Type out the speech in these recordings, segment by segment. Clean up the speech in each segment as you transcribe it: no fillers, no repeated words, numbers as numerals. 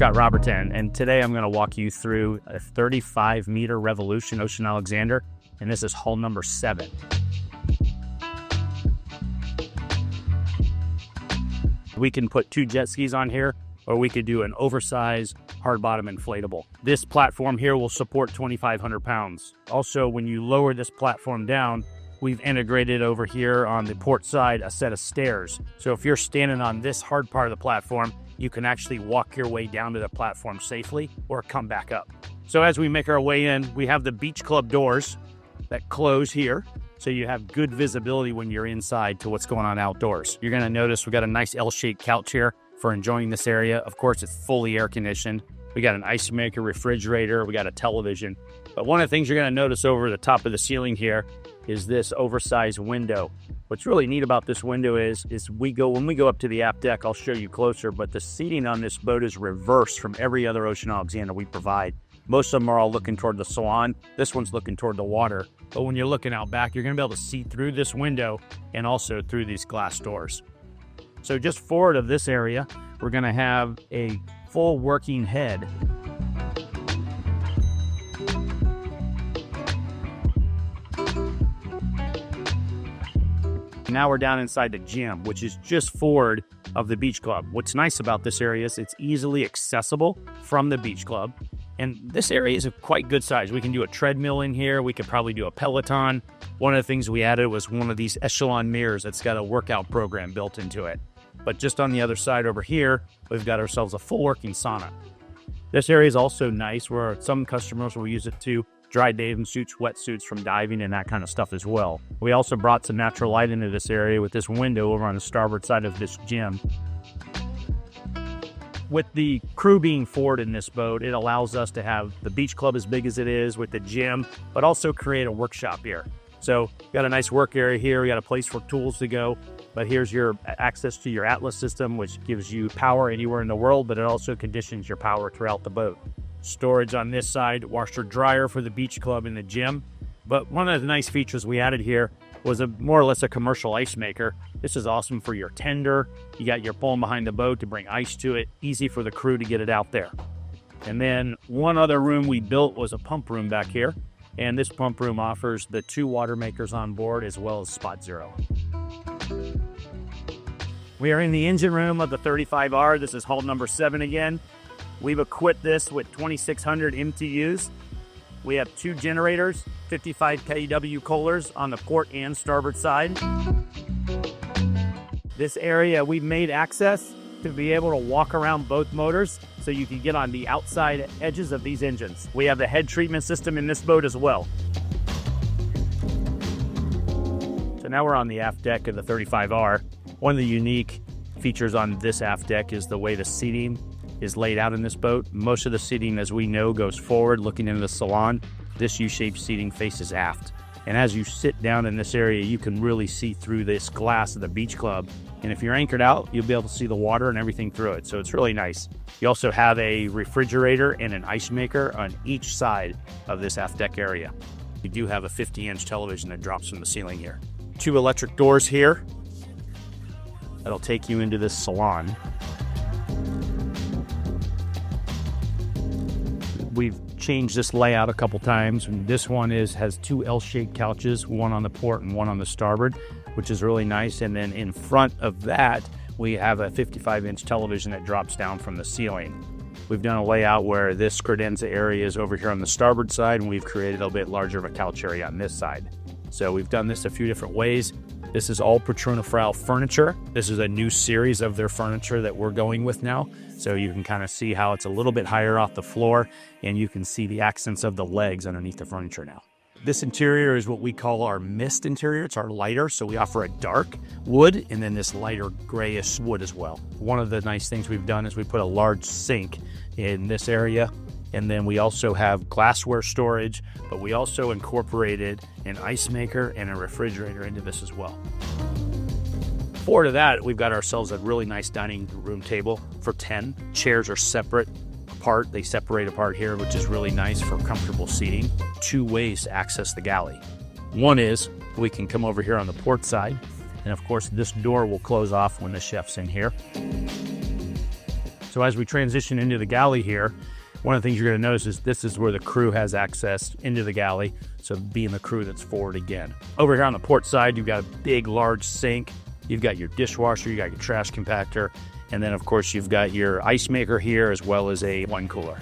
Scott Roberton, and today I'm going to walk you through a 35-meter Revolution Ocean Alexander, and this is hull number 7. We can put 2 jet skis on here, or we could do an oversized hard bottom inflatable. This platform here will support 2,500 pounds. Also, when you lower this platform down, we've integrated over here on the port side a set of stairs. So if you're standing on this hard part of the platform, you can actually walk your way down to the platform safely or come back up. So as we make our way in, we have the beach club doors that close here. So you have good visibility when you're inside to what's going on outdoors. You're gonna notice we got a nice L-shaped couch here for enjoying this area. Of course, it's fully air conditioned. We got an ice maker, refrigerator, we got a television. But one of the things you're gonna notice over the top of the ceiling here is this oversized window. What's really neat about this window is when we go up to the aft deck, I'll show you closer, but the seating on this boat is reversed from every other Ocean Alexander we provide. Most of them are all looking toward the salon. This one's looking toward the water. But when you're looking out back, you're gonna be able to see through this window and also through these glass doors. So just forward of this area, we're gonna have a full working head. Now we're down inside the gym, which is just forward of the beach club. What's nice about this area is it's easily accessible from the beach club. And this area is a quite good size. We can do a treadmill in here. We could probably do a Peloton. One of the things we added was one of these echelon mirrors that's got a workout program built into it. But just on the other side over here, we've got ourselves a full working sauna. This area is also nice where some customers will use it to dry diving suits, wetsuits from diving and that kind of stuff as well. We also brought some natural light into this area with this window over on the starboard side of this gym. With the crew being forward in this boat, it allows us to have the beach club as big as it is with the gym, but also create a workshop here. So we got a nice work area here. We got a place for tools to go, but here's your access to your Atlas system, which gives you power anywhere in the world, but it also conditions your power throughout the boat. Storage on this side, washer dryer for the beach club and the gym. But one of the nice features we added here was more or less a commercial ice maker. This is awesome for your tender. You got your pulling behind the boat to bring ice to it. Easy for the crew to get it out there. And then one other room we built was a pump room back here. And this pump room offers the 2 water makers on board as well as Spot Zero. We are in the engine room of the 35R. This is hull number 7 again. We've equipped this with 2,600 MTUs. We have 2 generators, 55 kW coolers on the port and starboard side. This area we've made access to be able to walk around both motors so you can get on the outside edges of these engines. We have the head treatment system in this boat as well. So now we're on the aft deck of the 35R. One of the unique features on this aft deck is the way the seating is laid out in this boat. Most of the seating, as we know, goes forward looking into the salon. This U-shaped seating faces aft. And as you sit down in this area, you can really see through this glass of the beach club. And if you're anchored out, you'll be able to see the water and everything through it. So it's really nice. You also have a refrigerator and an ice maker on each side of this aft deck area. You do have a 50-inch television that drops from the ceiling here. 2 electric doors here. That'll take you into this salon. We've changed this layout a couple times. And this one has 2 L-shaped couches, one on the port and one on the starboard, which is really nice. And then in front of that, we have a 55-inch television that drops down from the ceiling. We've done a layout where this credenza area is over here on the starboard side, and we've created a little bit larger of a couch area on this side. So we've done this a few different ways. This is all Petrona furniture. This is a new series of their furniture that we're going with now. So you can kind of see how it's a little bit higher off the floor, and you can see the accents of the legs underneath the furniture now. This interior is what we call our mist interior. It's our lighter, so we offer a dark wood and then this lighter grayish wood as well. One of the nice things we've done is we put a large sink in this area, and then we also have glassware storage, but we also incorporated an ice maker and a refrigerator into this as well. Forward to that, we've got ourselves a really nice dining room table for 10. Chairs are separate apart. They separate apart here, which is really nice for comfortable seating. 2 ways to access the galley. One is we can come over here on the port side, and of course this door will close off when the chef's in here. So as we transition into the galley here, one of the things you're going to notice is this is where the crew has access into the galley. So being the crew that's forward again. Over here on the port side, you've got a big, large sink. You've got your dishwasher, you got your trash compactor, and then of course you've got your ice maker here as well as a wine cooler.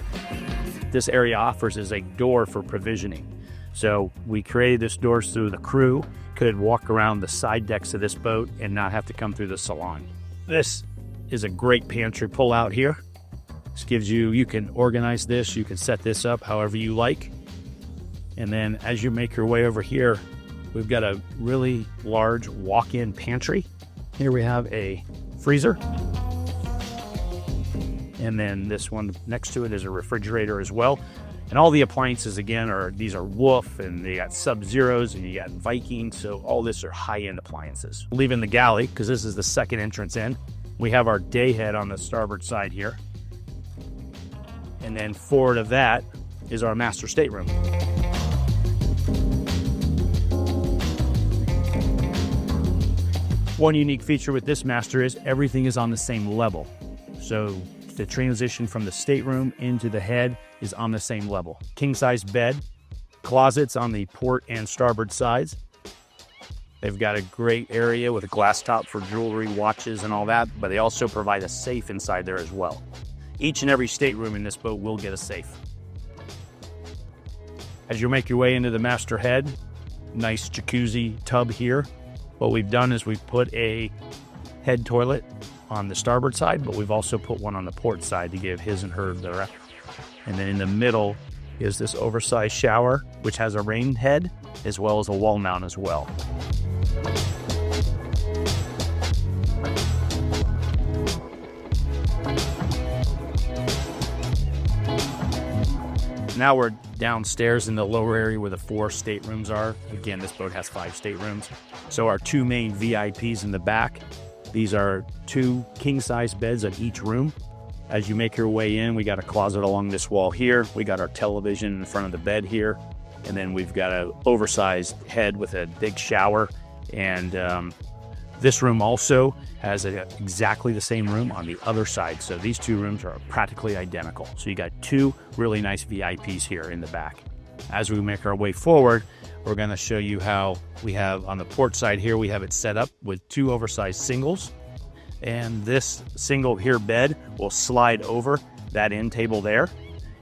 This area offers is a door for provisioning. So we created this door so the crew could walk around the side decks of this boat and not have to come through the salon. This is a great pantry pull out here. This gives you can organize this, you can set this up however you like. And then as you make your way over here, we've got a really large walk-in pantry. Here we have a freezer. And then this one next to it is a refrigerator as well. And all the appliances again these are Wolf, and they got Sub-Zeros, and you got Viking. So all this are high-end appliances. Leaving the galley, because this is the second entrance in, we have our day head on the starboard side here. And then forward of that is our master stateroom. One unique feature with this master is everything is on the same level. So the transition from the stateroom into the head is on the same level. King-size bed, closets on the port and starboard sides. They've got a great area with a glass top for jewelry, watches, and all that, but they also provide a safe inside there as well. Each and every stateroom in this boat will get a safe. As you make your way into the master head, nice jacuzzi tub here. What we've done is we've put a head toilet on the starboard side, but we've also put one on the port side to give his and her the rest. And then in the middle is this oversized shower, which has a rain head as well as a wall mount as well. Now we're downstairs in the lower area where the 4 staterooms are. Again, this boat has 5 staterooms. So our 2 main VIPs in the back. These are 2 king-size beds at each room. As you make your way in, we got a closet along this wall here. We got our television in front of the bed here. And then we've got an oversized head with a big shower. And this room also has exactly the same room on the other side. So these 2 rooms are practically identical. So you got 2 really nice VIPs here in the back. As we make our way forward, we're going to show you how we have on the port side here, we have it set up with 2 oversized singles. And this single here bed will slide over that end table there.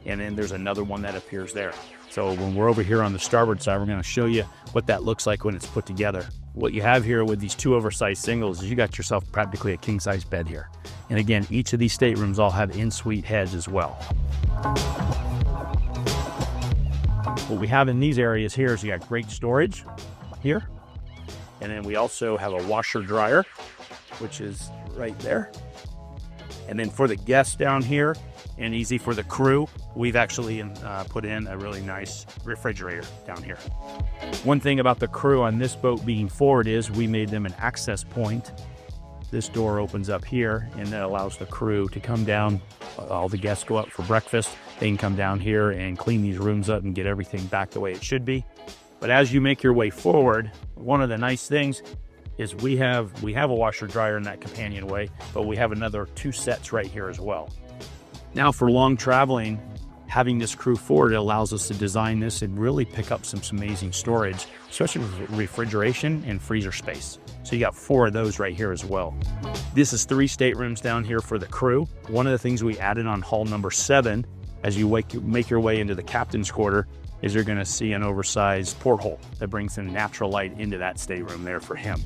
And then there's another one that appears there. So when we're over here on the starboard side, we're going to show you what that looks like when it's put together. What you have here with these 2 oversized singles is you got yourself practically a king-size bed here. And again, each of these staterooms all have in-suite heads as well. What we have in these areas here is you got great storage here. And then we also have a washer dryer, which is right there. And then for the guests down here, and easy for the crew, we've actually put in a really nice refrigerator down here. One thing about the crew on this boat being forward is we made them an access point. This door opens up here and that allows the crew to come down. All the guests go up for breakfast. They can come down here and clean these rooms up and get everything back the way it should be. But as you make your way forward, one of the nice things is we have a washer dryer in that companionway, but we have another 2 sets right here as well. Now for long traveling, having this crew forward allows us to design this and really pick up some amazing storage, especially with refrigeration and freezer space. So you got 4 of those right here as well. This is 3 staterooms down here for the crew. One of the things we added on hull number 7, as you make your way into the captain's quarter, is you're going to see an oversized porthole that brings in natural light into that stateroom there for him.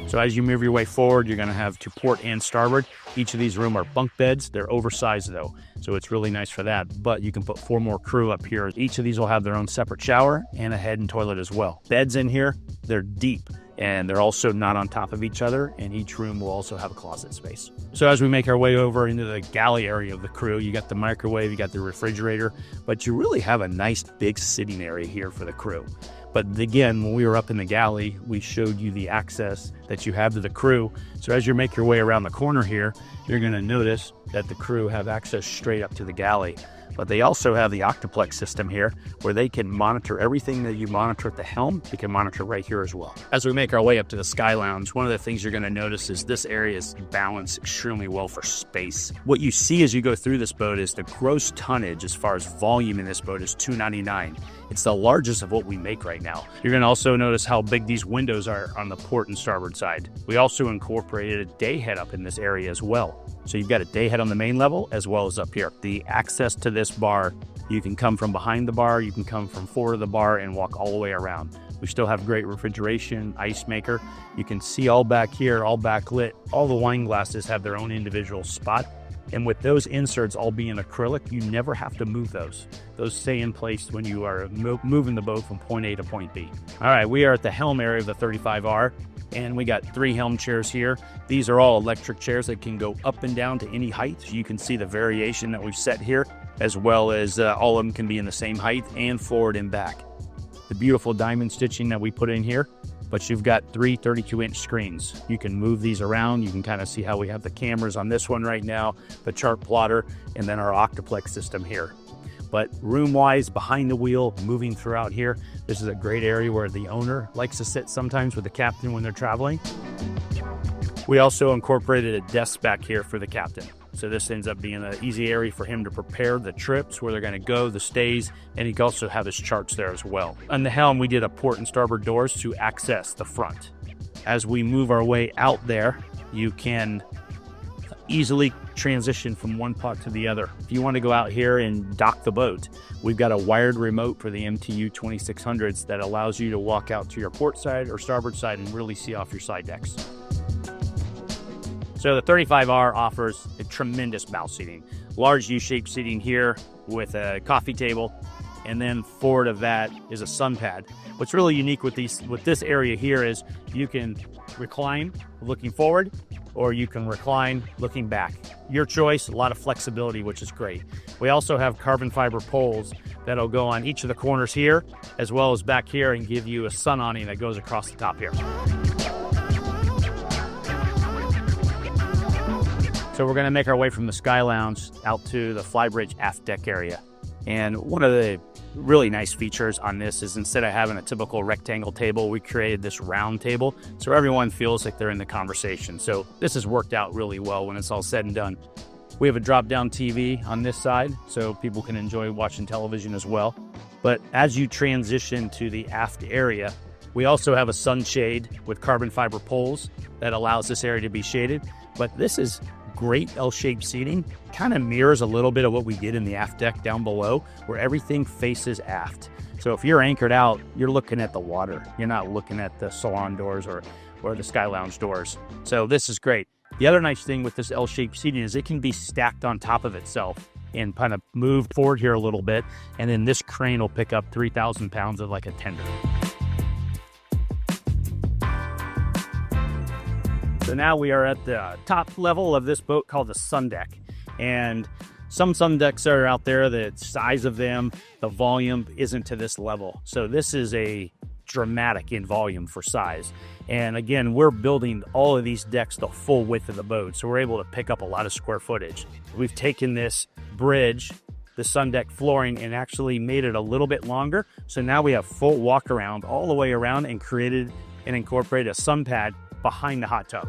So as you move your way forward, you're going to have to port and starboard. Each of these rooms are bunk beds. They're oversized though, so it's really nice for that. But you can put 4 more crew up here. Each of these will have their own separate shower and a head and toilet as well. Beds in here, they're deep. And they're also not on top of each other, and each room will also have a closet space. So as we make our way over into the galley area of the crew, you got the microwave, you got the refrigerator, but you really have a nice big sitting area here for the crew. But again, when we were up in the galley, we showed you the access that you have to the crew. So as you make your way around the corner here, you're going to notice that the crew have access straight up to the galley. but they also have the Octoplex system here where they can monitor everything that you monitor at the helm. They can monitor right here as well. As we make our way up to the Sky Lounge, one of the things you're going to notice is this area is balanced extremely well for space. What you see as you go through this boat is the gross tonnage as far as volume in this boat is 299. It's the largest of what we make right now. You're going to also notice how big these windows are on the port and starboard side. We also incorporated a day head up in this area as well. So you've got a day head on the main level as well as up here. The access to this bar, you can come from behind the bar, you can come from forward of the bar and walk all the way around. We still have great refrigeration, ice maker. You can see all back here, all backlit. All the wine glasses have their own individual spot. And with those inserts all being acrylic, you never have to move those. Those stay in place when you are moving the boat from point A to point B. All right, we are at the helm area of the 35R, and we got 3 helm chairs here. These are all electric chairs that can go up and down to any height. You can see the variation that we've set here, as well as all of them can be in the same height and forward and back. The beautiful diamond stitching that we put in here, but you've got 3 32-inch screens. You can move these around. You can kind of see how we have the cameras on this one right now, the chart plotter, and then our Octoplex system here. But room-wise, behind the wheel, moving throughout here, this is a great area where the owner likes to sit sometimes with the captain when they're traveling. We also incorporated a desk back here for the captain. So this ends up being an easy area for him to prepare the trips, where they're going to go, the stays, and he can also have his charts there as well. On the helm, we did a port and starboard doors to access the front. As we move our way out there, you can easily transition from one pot to the other. If you want to go out here and dock the boat, we've got a wired remote for the MTU 2600s that allows you to walk out to your port side or starboard side and really see off your side decks. So the 35R offers a tremendous bow seating. Large U-shaped seating here with a coffee table, and then forward of that is a sun pad. What's really unique with this area here is you can recline looking forward, or you can recline looking back. Your choice, a lot of flexibility, which is great. We also have carbon fiber poles that'll go on each of the corners here, as well as back here, and give you a sun awning that goes across the top here. So we're going to make our way from the Sky Lounge out to the Flybridge aft deck area. And one of the really nice features on this is, instead of having a typical rectangle table, we created this round table so everyone feels like they're in the conversation. So this has worked out really well when it's all said and done. We have a drop-down TV on this side so people can enjoy watching television as well. But as you transition to the aft area, we also have a sunshade with carbon fiber poles that allows this area to be shaded. But this is great L-shaped seating, kind of mirrors a little bit of what we did in the aft deck down below, where everything faces aft. So if you're anchored out, you're looking at the water. You're not looking at the salon doors or the Sky Lounge doors. So this is great. The other nice thing with this L-shaped seating is it can be stacked on top of itself and kind of move forward here a little bit, and then this crane will pick up 3,000 pounds of like a tender. So now we are at the top level of this boat called the sun deck. And some sun decks are out there, the size of them, the volume isn't to this level. So this is a dramatic in volume for size. And again, we're building all of these decks the full width of the boat. So we're able to pick up a lot of square footage. We've taken this bridge, the sun deck flooring, and actually made it a little bit longer. So now we have full walk around all the way around, and created and incorporated a sun pad behind the hot tub.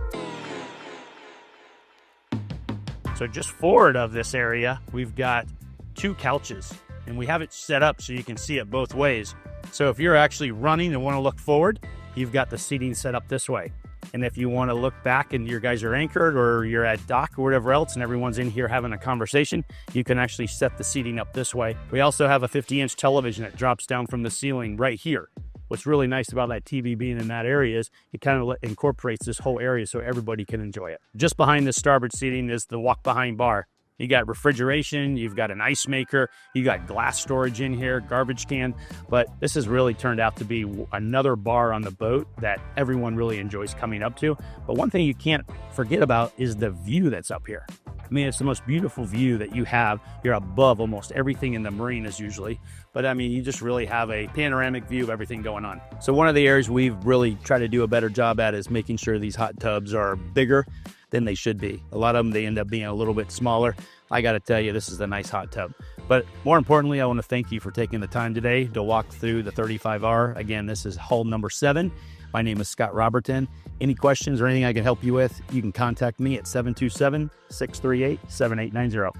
So just forward of this area, we've got 2 couches, and we have it set up so you can see it both ways. So if you're actually running and want to look forward, you've got the seating set up this way. And if you want to look back and your guys are anchored, or you're at dock or whatever else, and everyone's in here having a conversation, you can actually set the seating up this way. We also have a 50-inch television that drops down from the ceiling right here. What's really nice about that TV being in that area is it kind of incorporates this whole area so everybody can enjoy it. Just behind the starboard seating is the walk behind bar. You got refrigeration, you've got an ice maker, you got glass storage in here, garbage can, but this has really turned out to be another bar on the boat that everyone really enjoys coming up to. But one thing you can't forget about is the view that's up here. I mean, it's the most beautiful view that you have. You're above almost everything in the marine is usually, but I mean, you just really have a panoramic view of everything going on. So one of the areas we've really tried to do a better job at is making sure these hot tubs are bigger. than they should be. A lot of them, they end up being a little bit smaller. I got to tell you, this is a nice hot tub. But more importantly, I want to thank you for taking the time today to walk through the 35R. Again, this is hull number 7. My name is Scott Roberton. Any questions or anything I can help you with, you can contact me at 727-638-7890.